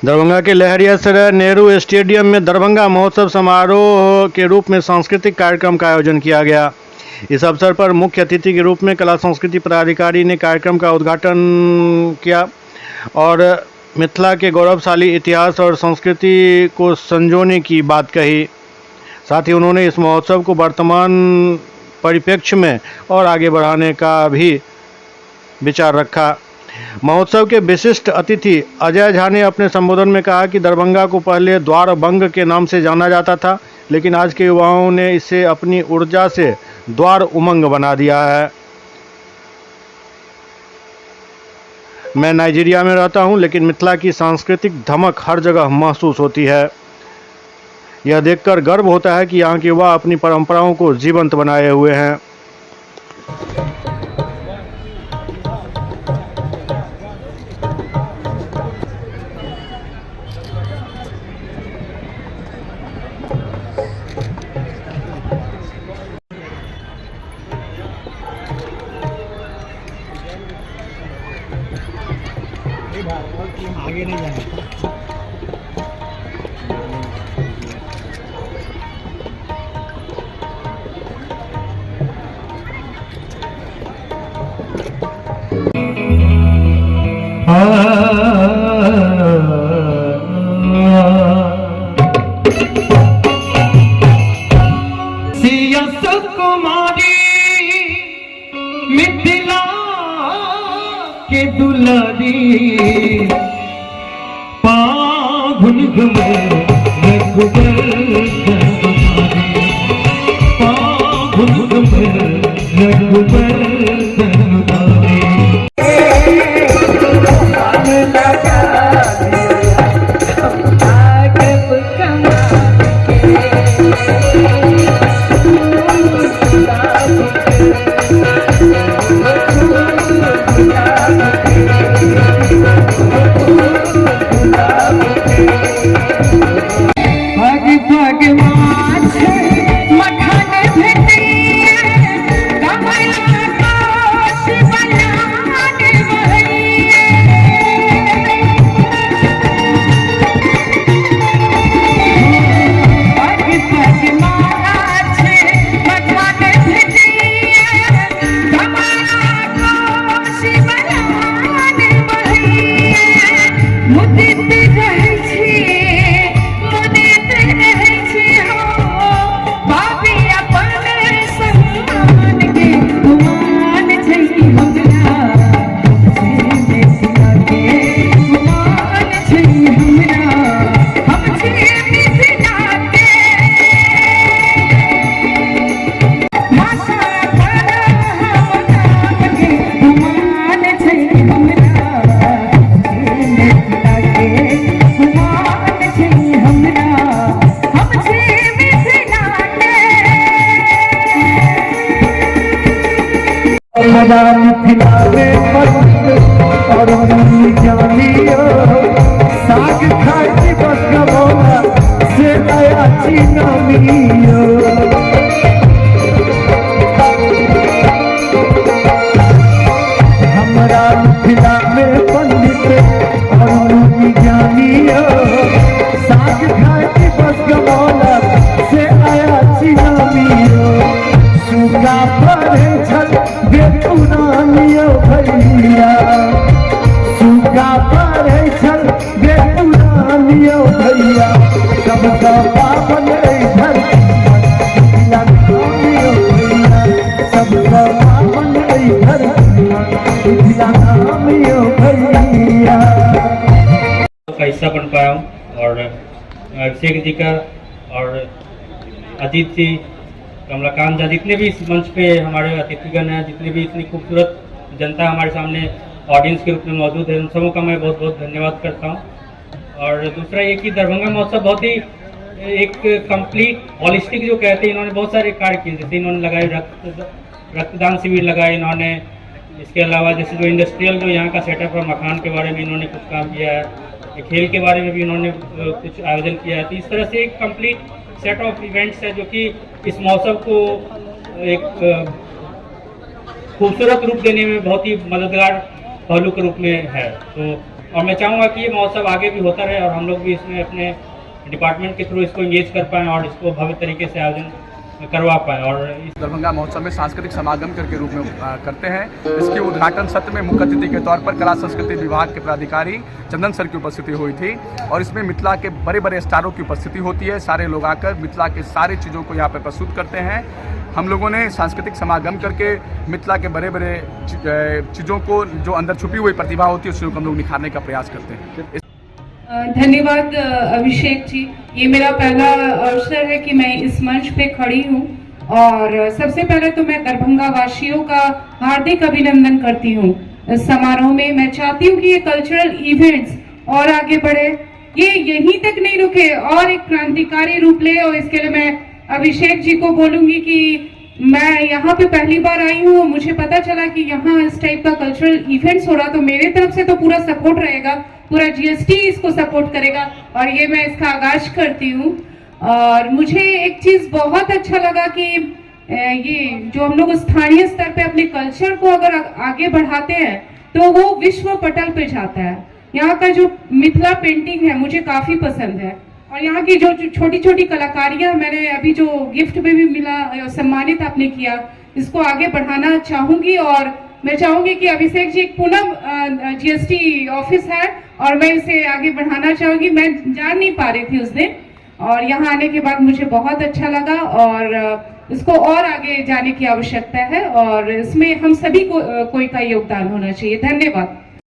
दरभंगा के लहरियासराय नेहरू स्टेडियम में दरभंगा महोत्सव समारोह के रूप में सांस्कृतिक कार्यक्रम का आयोजन किया गया। इस अवसर पर मुख्य अतिथि के रूप में कला संस्कृति पदाधिकारी ने कार्यक्रम का उद्घाटन किया और मिथिला के गौरवशाली इतिहास और संस्कृति को संजोने की बात कही। साथ ही उन्होंने इस महोत्सव को वर्तमान परिप्रेक्ष्य में और आगे बढ़ाने का भी विचार रखा। महोत्सव के विशिष्ट अतिथि अजय झा ने अपने संबोधन में कहा कि दरभंगा को पहले द्वार बंग के नाम से जाना जाता था, लेकिन आज के युवाओं ने इसे अपनी ऊर्जा से द्वार उमंग बना दिया है। मैं नाइजीरिया में रहता हूं, लेकिन मिथिला की सांस्कृतिक धमक हर जगह महसूस होती है। यह देखकर गर्व होता है कि यहाँ के युवा अपनी परंपराओं को जीवंत बनाए हुए हैं। आगे नहीं जाना। कुमारी मिथिला के दुलारी पागुन गमे रघुबर धनुधारी पागुन गमे रघुबर धनुधारी। और जानियो साग खाई बस गमोला से आया चिनामियो। हमरा मिथिला में पंडित और जानियो साग खाई बस गमोला से आया चिनामियो। सुगा पर छल बेतुनानियो भैया सुगा पर छल बेतुनानियो भैया सबका पावन इधर नामियो भैया सबका पावन इधर नामियो भैया। का हिस्सा बन पाया हूँ और अभिषेक जी का और अतिथि कमलाकांत जी जितने भी इस मंच पे हमारे अतिथिगण हैं, जितने भी इतनी खूबसूरत जनता हमारे सामने ऑडियंस के रूप में मौजूद है, उन सबों का मैं बहुत बहुत धन्यवाद करता हूं। और दूसरा ये कि दरभंगा महोत्सव बहुत ही एक कंप्लीट हॉलिस्टिक जो कहते हैं, इन्होंने बहुत सारे कार्य किए। जैसे इन्होंने लगाए रक्तदान शिविर लगाए इन्होंने, इसके अलावा जैसे जो इंडस्ट्रियल जो यहाँ का सेटअप है मकान के बारे में इन्होंने कुछ काम किया है, खेल के बारे में भी इन्होंने कुछ आयोजन किया है। तो इस तरह से एक कंप्लीट सेट ऑफ इवेंट्स है जो कि इस महोत्सव को एक खूबसूरत रूप देने में बहुत ही मददगार पहलू के रूप में है। तो और मैं चाहूँगा कि ये महोत्सव आगे भी होता रहे और हम लोग भी इसमें अपने डिपार्टमेंट के थ्रू इसको इंगेज कर पाएँ और इसको भव्य तरीके से आयोजन करवा पाएँ। और इस दरभंगा महोत्सव में सांस्कृतिक समागम के रूप में करते हैं। इसके उद्घाटन सत्र में मुख्य अतिथि के तौर पर कला संस्कृति विभाग के पदाधिकारी चंदन सर की उपस्थिति हुई थी और इसमें मिथिला के बड़े बड़े स्टारों की उपस्थिति होती है। सारे लोग आकर मिथिला के सारी चीज़ों को यहाँ पर प्रस्तुत करते हैं। हम लोगों ने सांस्कृतिक समागम करके मिथिला के बड़े बड़े चीज़ों को जो अंदर छुपी हुई प्रतिभा होती है उसको हम लोग निखारने का प्रयास करते हैं। धन्यवाद अभिषेक जी। ये मेरा पहला अवसर है कि मैं इस मंच पे खड़ी हूँ और सबसे पहले तो मैं दरभंगा वासियों का हार्दिक अभिनंदन करती हूँ इस समारोह में। मैं चाहती हूँ कि ये कल्चरल इवेंट्स और आगे बढ़े, ये यहीं तक नहीं रुके और एक क्रांतिकारी रूप ले। और इसके लिए मैं अभिषेक जी को बोलूंगी कि मैं यहाँ पे पहली बार आई हूँ, मुझे पता चला कि यहाँ इस टाइप का कल्चरल इवेंट्स हो रहा, तो मेरे तरफ से तो पूरा सपोर्ट रहेगा, पूरा जीएसटी इसको सपोर्ट करेगा और ये मैं इसका आगाज करती हूँ। और मुझे एक चीज बहुत अच्छा लगा कि ये जो हम लोग स्थानीय स्तर पे अपने कल्चर को अगर आगे बढ़ाते हैं तो वो विश्व पटल पे जाता है। यहाँ का जो मिथिला पेंटिंग है मुझे काफी पसंद है और यहाँ की जो छोटी छोटी कलाकारियां मैंने अभी जो गिफ्ट में भी मिला, सम्मानित आपने किया, इसको आगे बढ़ाना चाहूंगी। और मैं चाहूंगी कि अभिषेक जी एक पूनम जीएसटी ऑफिस है और मैं इसे आगे बढ़ाना चाहूंगी। मैं जान नहीं पा रही थी उस दिन और यहाँ आने के बाद मुझे बहुत अच्छा लगा और इसको और आगे जाने की आवश्यकता है और इसमें हम सभी को कोई का योगदान होना चाहिए। धन्यवाद।